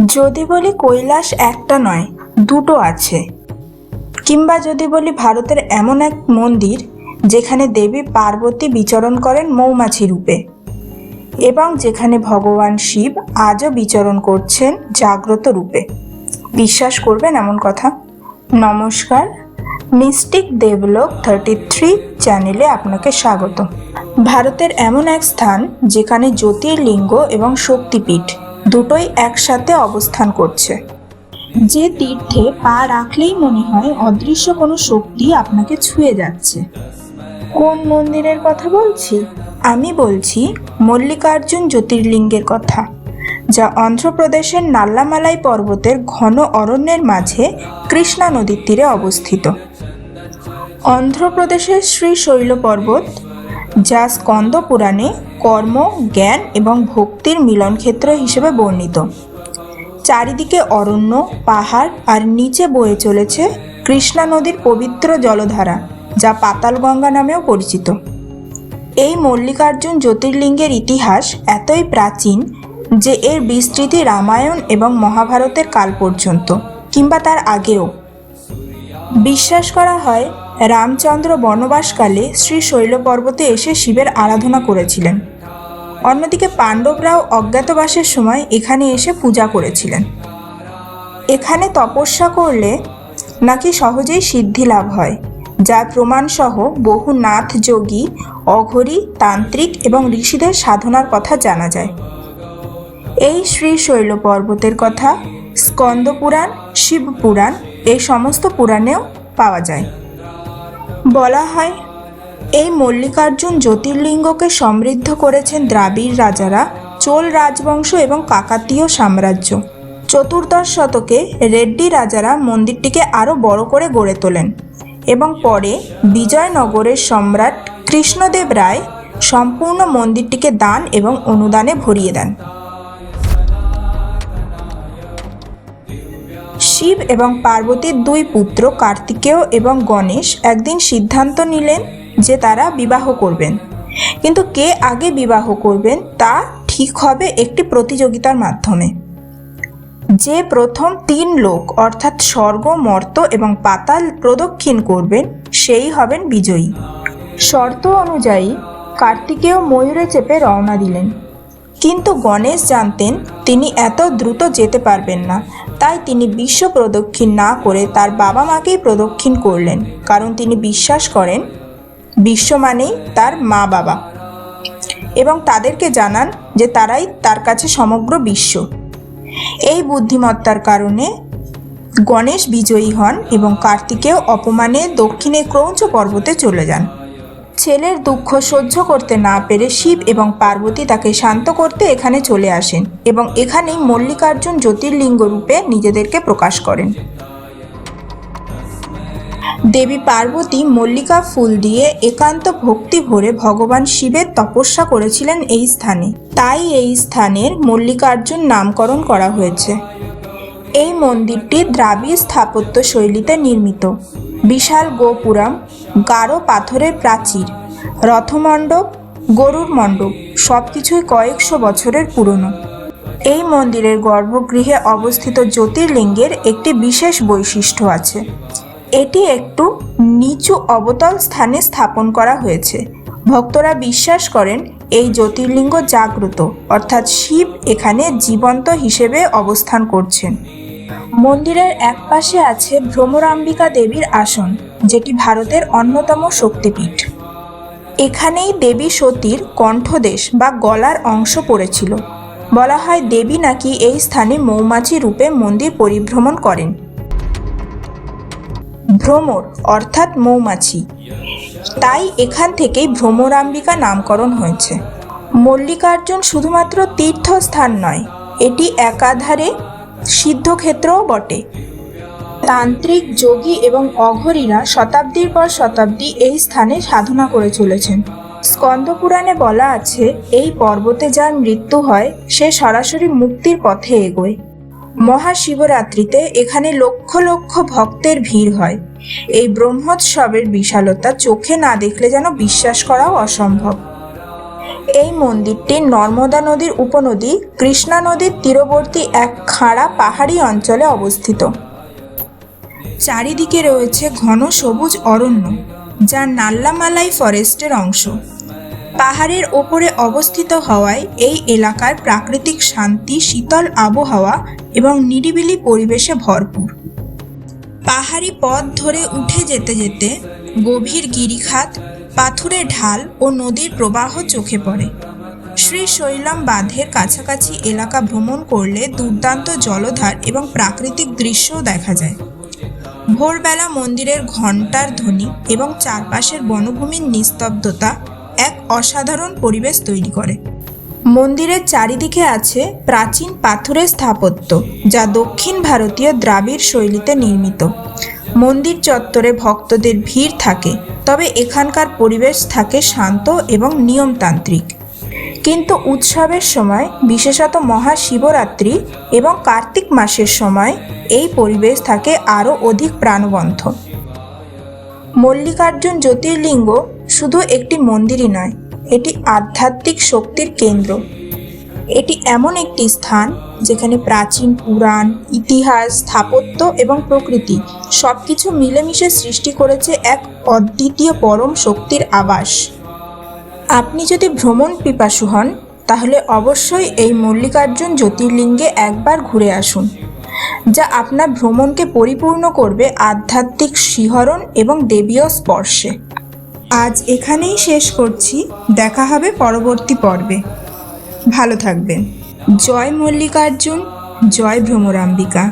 যদি বলি কৈলাস একটা নয়, দুটো আছে। কিংবা যদি বলি ভারতের এমন এক মন্দির যেখানে দেবী পার্বতী বিচরণ করেন মৌমাছি রূপে, এবং যেখানে ভগবান শিব আজও বিচরণ করছেন জাগ্রত রূপে। বিশ্বাস করবেন এমন কথা? নমস্কার, মিস্টিক দেবলোক 33 চ্যানেলে আপনাকে স্বাগত। ভারতের এমন এক স্থান যেখানে জ্যোতির্লিঙ্গ এবং শক্তিপীঠ দুটোই একসাথে অবস্থান করছে, যে তীর্থে পা রাখলেই মনে হয় অদৃশ্য কোনো শক্তি আপনাকে ছুঁয়ে যাচ্ছে। কোন মন্দিরের কথা বলছি? আমি বলছি মল্লিকার্জুন জ্যোতির্লিঙ্গের কথা, যা অন্ধ্রপ্রদেশের নাল্লামালাই পর্বতের ঘন অরণ্যের মাঝে কৃষ্ণা নদীর তীরে অবস্থিত। অন্ধ্রপ্রদেশের শ্রীশৈল পর্বত, যা স্কন্দ পুরাণে কর্ম, জ্ঞান এবং ভক্তির মিলনক্ষেত্র হিসেবে বর্ণিত। চারিদিকে অরণ্য, পাহাড় আর নিচে বয়ে চলেছে কৃষ্ণা নদীর পবিত্র জলধারা, যা পাতালগঙ্গা নামেও পরিচিত। এই মল্লিকার্জুন জ্যোতির্লিঙ্গের ইতিহাস এতই প্রাচীন যে এর বিস্তৃতি রামায়ণ এবং মহাভারতের কাল পর্যন্ত, কিংবা তার আগেও। বিশ্বাস করা হয় রামচন্দ্র বনবাসকালে শ্রীশৈল পর্বতে এসে শিবের আরাধনা করেছিলেন। অন্যদিকে পাণ্ডবরাও অজ্ঞাতবাসের সময় এখানে এসে পূজা করেছিলেন। এখানে তপস্যা করলে নাকি সহজেই সিদ্ধি লাভ হয়, যার প্রমাণসহ বহু নাথ যোগী, অঘরী, তান্ত্রিক এবং ঋষিদের সাধনার কথা জানা যায়। এই শ্রীশৈল পর্বতের কথা স্কন্দ পুরাণ, শিব পুরাণ এই সমস্ত পুরাণেও পাওয়া যায়। বলা হয় এই মল্লিকার্জুন জ্যোতির্লিঙ্গকে সমৃদ্ধ করেছেন দ্রাবিড় রাজারা, চোল রাজবংশ এবং কাকাতীয় সাম্রাজ্য। চতুর্দশ শতকে রেড্ডি রাজারা মন্দিরটিকে আরও বড় করে গড়ে তোলেন এবং পরে বিজয়নগরের সম্রাট কৃষ্ণদেব রায় সম্পূর্ণ মন্দিরটিকে দান এবং অনুদানে ভরিয়ে দেন। শিব এবং পার্বতীর দুই পুত্র কার্তিকেয় এবং গণেশ একদিন সিদ্ধান্ত নিলেন যে তারা বিবাহ করবেন, কিন্তু কে আগে বিবাহ করবেন তা ঠিক হবে একটি প্রতিযোগিতার মাধ্যমে। যে প্রথম 3 লোক অর্থাৎ স্বর্গ, মর্ত এবং পাতাল প্রদক্ষিণ করবেন সেই হবেন বিজয়ী। শর্ত অনুযায়ী কার্তিকেয় ময়ূরে চেপে রওনা দিলেন, কিন্তু গণেশ জানতেন তিনি এত দ্রুত যেতে পারবেন না, তাই তিনি বিশ্ব প্রদক্ষিণ না করে তার বাবা মাকেই প্রদক্ষিণ করলেন, কারণ তিনি বিশ্বাস করেন বিশ্ব মানেই তার মা বাবা, এবং তাদেরকে জানান যে তারাই তার কাছে সমগ্র বিশ্ব। এই বুদ্ধিমত্তার কারণে গণেশ বিজয়ী হন এবং কার্তিকেয় অপমানে দক্ষিণে ক্রৌঞ্চ পর্বতে চলে যান। ছেলের দুঃখ সহ্য করতে না পেরে শিব এবং পার্বতী তাকে শান্ত করতে এখানে চলে আসেন এবং এখানেই মল্লিকার্জুন জ্যোতির্লিঙ্গ রূপে নিজেদেরকে প্রকাশ করেন। দেবী পার্বতী মল্লিকা ফুল দিয়ে একান্ত ভক্তি ভরে ভগবান শিবের তপস্যা করেছিলেন এই স্থানে, তাই এই স্থানের মল্লিকার্জুন নামকরণ করা হয়েছে। এই মন্দিরটি দ্রাবিড় স্থাপত্য শৈলীতে নির্মিত। বিশাল গোপুরম, গাঢ় পাথরের প্রাচীর, রথমণ্ডপ, গরুর মণ্ডপ সবকিছুই কয়েকশো বছরের পুরনো। এই মন্দিরের গর্ভগৃহে অবস্থিত জ্যোতির্লিঙ্গের একটি বিশেষ বৈশিষ্ট্য আছে। এটি একটু নিচু অবতল স্থানে স্থাপন করা হয়েছে। ভক্তরা বিশ্বাস করেন এই জ্যোতির্লিঙ্গ জাগ্রত, অর্থাৎ শিব এখানে জীবন্ত হিসেবে অবস্থান করছেন। মন্দিরের একপাশে আছে ভ্রমরাম্বিকা দেবীর আসন, যেটি ভারতের অন্যতম শক্তিপীঠ। এখানেই দেবী সতীর কণ্ঠদেশ বা গলার অংশ পড়েছিল। বলা হয় দেবী নাকি এই স্থানে মৌমাছি রূপে মন্দির পরিভ্রমণ করেন। ভ্রমর অর্থাৎ মৌমাছি, তাই এখান থেকেই ভ্রমরাম্বিকা নামকরণ হয়েছে। মল্লিকার্জুন শুধুমাত্র তীর্থস্থান নয়, এটি একাধারে সিদ্ধক্ষেত্রও বটে। তান্ত্রিক, যোগী এবং অঘরীরা শতাব্দীর পর শতাব্দী এই স্থানে সাধনা করে চলেছেন। স্কন্দ পুরাণে বলা আছে এই পর্বতে যার মৃত্যু হয় সে সরাসরি মুক্তির পথে এগোয়। মহাশিবরাত্রিতে এখানে লক্ষ লক্ষ ভক্তের ভিড় হয়। এই ব্রহ্মোৎসবের বিশালতা চোখে না দেখলে যেন বিশ্বাস করাও অসম্ভব। এই মন্দিরটি নর্মদা নদীর উপনদী কৃষ্ণা নদীর তীরবর্তী এক খাড়া পাহাড়ি অঞ্চলে অবস্থিত। চারিদিকে রয়েছে ঘন সবুজ অরণ্য, যা নাল্লামালাই ফরেস্টের অংশ। পাহাড়ের ওপরে অবস্থিত হওয়ায় এই এলাকার প্রাকৃতিক শান্তি, শীতল আবহাওয়া এবং নিরিবিলি পরিবেশে ভরপুর। পাহাড়ি পথ ধরে উঠে যেতে যেতে গভীর গিরিখাত, পাথুরে ঢাল ও নদীর প্রবাহ চোখে পড়ে। শ্রীশৈলম বাঁধের কাছাকাছি এলাকা ভ্রমণ করলে দুর্দান্ত জলধার এবং প্রাকৃতিক দৃশ্যও দেখা যায়। ভোরবেলা মন্দিরের ঘণ্টার ধ্বনি এবং চারপাশের বনভূমির নিস্তব্ধতা এক অসাধারণ পরিবেশ তৈরি করে। মন্দিরের চারিদিকে আছে প্রাচীন পাথুরের স্থাপত্য, যা দক্ষিণ ভারতীয় দ্রাবিড় শৈলীতে নির্মিত। মন্দির চত্বরে ভক্তদের ভিড় থাকে, তবে এখানকার পরিবেশ থাকে শান্ত এবং নিয়মতান্ত্রিক। কিন্তু উৎসবের সময়, বিশেষত মহাশিবরাত্রি এবং কার্তিক মাসের সময়, এই পরিবেশ থাকে আরও অধিক প্রাণবন্ত। মল্লিকার্জুন জ্যোতির্লিঙ্গ শুধু একটি মন্দিরই নয়, এটি আধ্যাত্মিক শক্তির কেন্দ্র। এটি এমন একটি স্থান যেখানে প্রাচীন পুরাণ, ইতিহাস, স্থাপত্য এবং প্রকৃতি সবকিছু মিলেমিশে সৃষ্টি করেছে এক অদ্বিতীয় পরম শক্তির আবাস। আপনি যদি ভ্রমণ পিপাসু হন, তাহলে অবশ্যই এই মল্লিকার্জুন জ্যোতির্লিঙ্গে একবার ঘুরে আসুন, যা আপনার ভ্রমণকে পরিপূর্ণ করবে আধ্যাত্মিক শিহরণ এবং দেবীয় স্পর্শে। আজ এখানেই শেষ করছি, দেখা হবে পরবর্তী পর্বে। ভালো থাকবেন। জয় মল্লিকার্জুন, জয় ভ্রমরাম্বিকা।